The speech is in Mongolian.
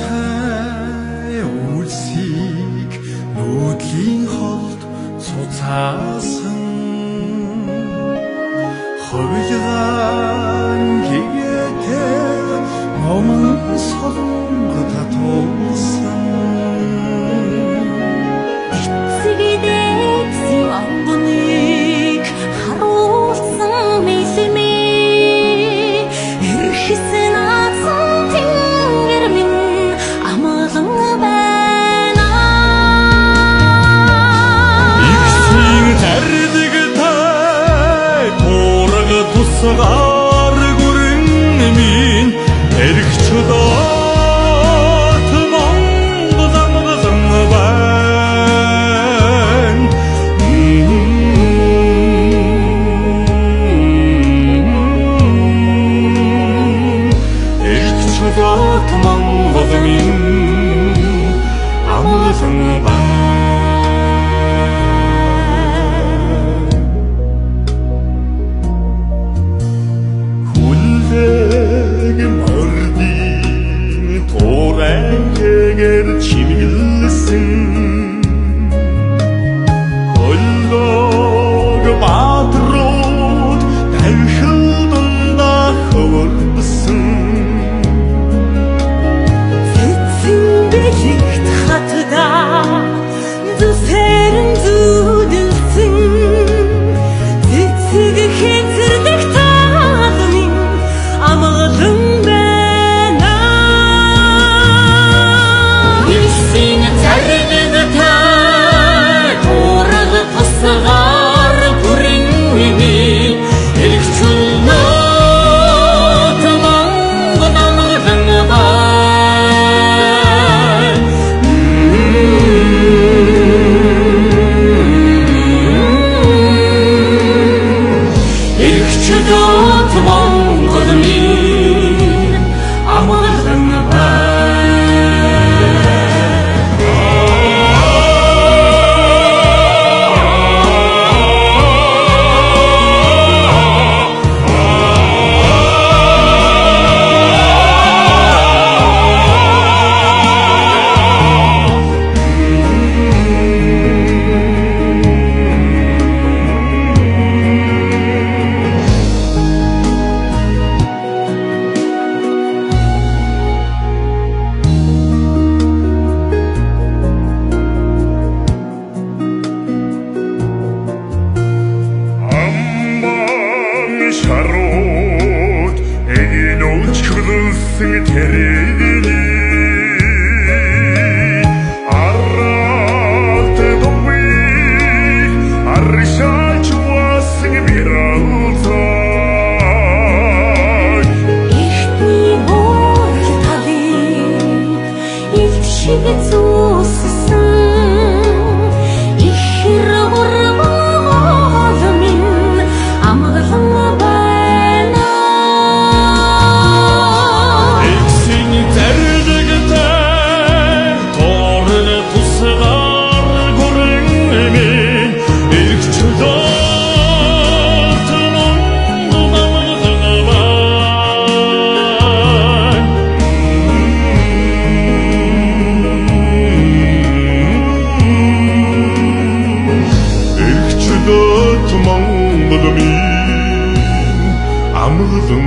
Хуртай үлсийг нүүдлийн холд цуцаасан хөвгөн хийгээтэй номон солонго татуулсан эцэгдээси амбоныг харуулсан мэсэмээ эрхэсэн атсан тэнгэр минь амгалан байна ихсийн тардэг тай туураг тусгаар гүрэн минь эргч доот Монгол амгалан байна эргч доот Монгол минь амгалан байна мордын туурайгээр чимгэлсэн холлог баатрууд давхил дундаа хөвөрсөн эцэн бэлэгт хатгаа зүсэрэн зүудэлсэн эцэг хэнцэрдэг тал минь амгалан байна ихсийн тардаг тай туураг тусгаар гүрэн минь эргч доот Монгол амгалан байна эргч доот Монгол минь амгалан байна шарууд эгнөөч хөлсөн тэрэгний аралт думи аршаач васан биралцай ихний бор талын илт шиг зүссэн ихэр урмал минь амгалан байна ихсийн тардаг тай туураг тусгаар гүрэн минь эргч доот Монгол амгалан байна эргч доот Монгол минь амгалан